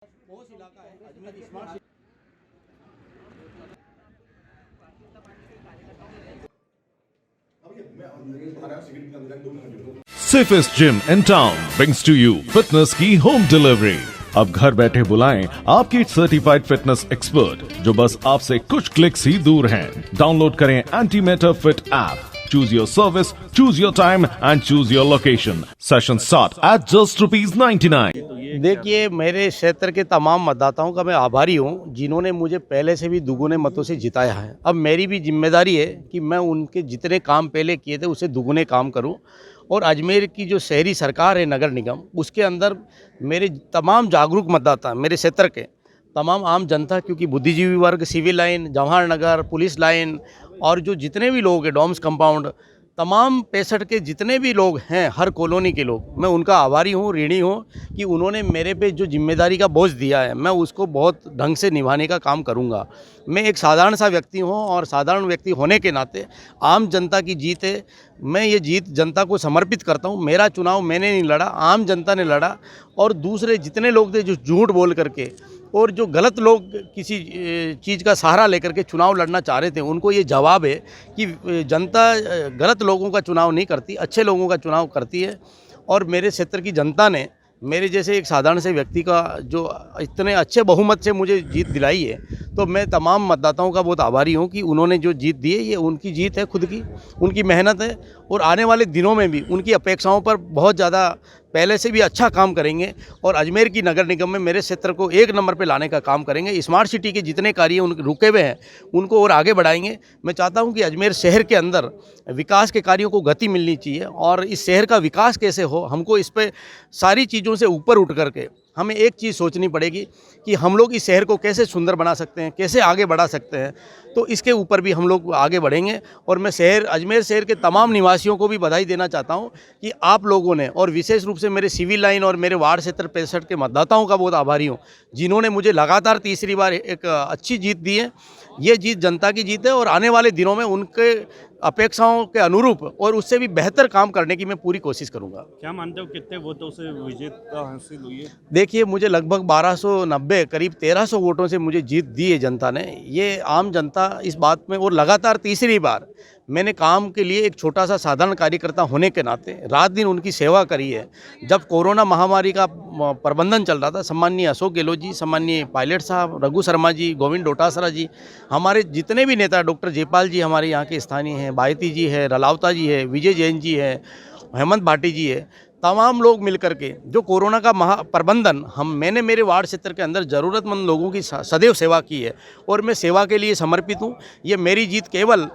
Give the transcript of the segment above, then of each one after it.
Posh इलाका है Ajmer smart city. Safest Gym in town brings to you fitness की home delivery. अब घर बैठे बुलाएं आपके सर्टिफाइड फिटनेस एक्सपर्ट जो बस आपसे कुछ क्लिक्स ही दूर हैं। डाउनलोड करें antimatter fit app. Choose your service, choose your time and choose your location. Sessions start at just ₹99। देखिए, मेरे क्षेत्र के तमाम मतदाताओं का मैं आभारी हूं जिन्होंने मुझे पहले से भी दुगुने मतों से जिताया है। अब मेरी भी जिम्मेदारी है कि मैं उनके जितने काम पहले किए थे उससे दुगुने काम करूं। और अजमेर की जो शहरी सरकार है नगर निगम, उसके अंदर मेरे तमाम जागरूक मतदाता, मेरे क्षेत्र के तमाम आम जनता, क्योंकि बुद्धिजीवी वर्ग, civil line, Jawahar Nagar, police line और जो जितने भी लोग हैं डॉम्स कंपाउंड, तमाम 65 के जितने भी लोग हैं, हर कॉलोनी के लोग, मैं उनका आभारी हूँ, ऋणी हूँ कि उन्होंने मेरे पे जो जिम्मेदारी का बोझ दिया है मैं उसको बहुत ढंग से निभाने का काम करूँगा। मैं एक साधारण सा व्यक्ति हूँ और साधारण व्यक्ति होने के नाते आम जनता की जीत है। मैं ये जीत जनता को समर्पित करता हूँ। मेरा चुनाव मैंने नहीं लड़ा, आम जनता ने लड़ा। और दूसरे जितने लोग थे जो झूठ बोल करके और जो गलत लोग किसी चीज़ का सहारा लेकर के चुनाव लड़ना चाह रहे थे, उनको ये जवाब है कि जनता गलत लोगों का चुनाव नहीं करती, अच्छे लोगों का चुनाव करती है। और मेरे क्षेत्र की जनता ने मेरे जैसे एक साधारण से व्यक्ति का जो इतने अच्छे बहुमत से मुझे जीत दिलाई है, तो मैं तमाम मतदाताओं का बहुत आभारी हूँ कि उन्होंने जो जीत दी है ये उनकी जीत है, खुद की, उनकी मेहनत है। और आने वाले दिनों में भी उनकी अपेक्षाओं पर बहुत ज़्यादा पहले से भी अच्छा काम करेंगे और अजमेर की नगर निगम में मेरे क्षेत्र को एक नंबर पे लाने का काम करेंगे। स्मार्ट सिटी के जितने कार्य उनके रुके हुए हैं उनको और आगे बढ़ाएंगे। मैं चाहता हूं कि अजमेर शहर के अंदर विकास के कार्यों को गति मिलनी चाहिए और इस शहर का विकास कैसे हो, हमको इस पे सारी चीज़ों से ऊपर उठ करके हमें एक चीज़ सोचनी पड़ेगी कि हम लोग इस शहर को कैसे सुंदर बना सकते हैं, कैसे आगे बढ़ा सकते हैं। तो इसके ऊपर भी हम लोग आगे बढ़ेंगे। और मैं अजमेर शहर के तमाम निवासियों को भी बधाई देना चाहता हूं कि आप लोगों ने, और विशेष रूप से मेरे सिविल लाइन और मेरे वार्ड क्षेत्र 65 के मतदाताओं का बहुत आभारी हूं जिन्होंने मुझे लगातार तीसरी बार एक अच्छी जीत दी है। ये जीत जनता की जीत है और आने वाले दिनों में उनके अपेक्षाओं के अनुरूप और उससे भी बेहतर काम करने की मैं पूरी कोशिश करूंगा। क्या मानते हो कितने वोटों से विजेता हासिल हुई है? देखिए, मुझे लगभग 1290 करीब 1300 वोटों से मुझे जीत दी है जनता ने। ये आम जनता इस बात में, और लगातार तीसरी बार मैंने काम के लिए एक छोटा सा साधारण कार्यकर्ता होने के नाते रात दिन उनकी सेवा करी है। जब कोरोना महामारी का प्रबंधन चल रहा था, सम्माननीय अशोक गहलोत जी, सम्माननीय पायलट साहब, रघु शर्मा जी, गोविंद डोटासरा जी, हमारे जितने भी नेता, डॉक्टर जयपाल जी हमारे यहाँ के स्थानीय हैं, बायती जी है, रलावता जी है, विजय जैन जी है, हेमंत भाटी जी है, तमाम लोग मिलकर के जो कोरोना का प्रबंधन मैंने मेरे वार्ड क्षेत्र के अंदर ज़रूरतमंद लोगों की सदैव सेवा की है और मैं सेवा के लिए समर्पित हूँ। ये मेरी जीत केवल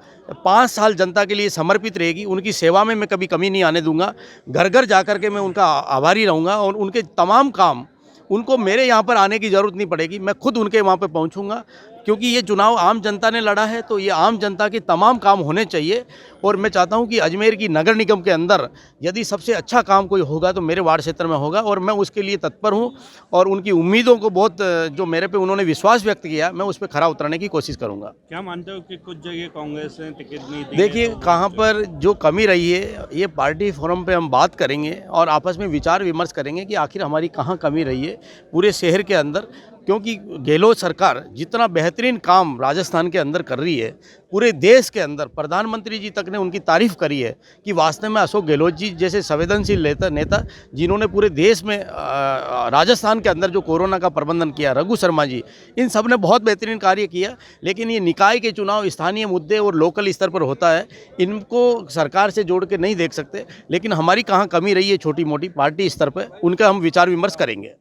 5 साल जनता के लिए समर्पित रहेगी। उनकी सेवा में मैं कभी कमी नहीं आने दूंगा। घर घर जा कर के मैं उनका आभारी रहूँगा और उनके तमाम काम, उनको मेरे यहाँ पर आने की ज़रूरत नहीं पड़ेगी, मैं खुद उनके वहाँ पर पहुँचूँगा। क्योंकि ये चुनाव आम जनता ने लड़ा है तो ये आम जनता के तमाम काम होने चाहिए। और मैं चाहता हूं कि अजमेर की नगर निगम के अंदर यदि सबसे अच्छा काम कोई होगा तो मेरे वार्ड क्षेत्र में होगा और मैं उसके लिए तत्पर हूं। और उनकी उम्मीदों को बहुत, जो मेरे पे उन्होंने विश्वास व्यक्त किया, मैं उस पर खरा उतरने की कोशिश करूँगा। क्या मानते हो कि कुछ जगह कांग्रेस ने टिकट नहीं दी? देखिए, कहाँ पर जो कमी रही है ये पार्टी फोरम पे हम बात करेंगे और आपस में विचार विमर्श करेंगे कि आखिर हमारी कहाँ कमी रही है पूरे शहर के अंदर। क्योंकि गहलोत सरकार जितना बेहतरीन काम राजस्थान के अंदर कर रही है, पूरे देश के अंदर प्रधानमंत्री जी तक ने उनकी तारीफ़ करी है कि वास्तव में अशोक गहलोत जी जैसे संवेदनशील नेता जिन्होंने पूरे देश में राजस्थान के अंदर जो कोरोना का प्रबंधन किया, रघु शर्मा जी, इन सब ने बहुत बेहतरीन कार्य किया। लेकिन ये निकाय के चुनाव स्थानीय मुद्दे और लोकल स्तर पर होता है, इनको सरकार से जोड़ के नहीं देख सकते। लेकिन हमारी कहाँ कमी रही है छोटी मोटी पार्टी स्तर पर, उनका हम विचार विमर्श करेंगे।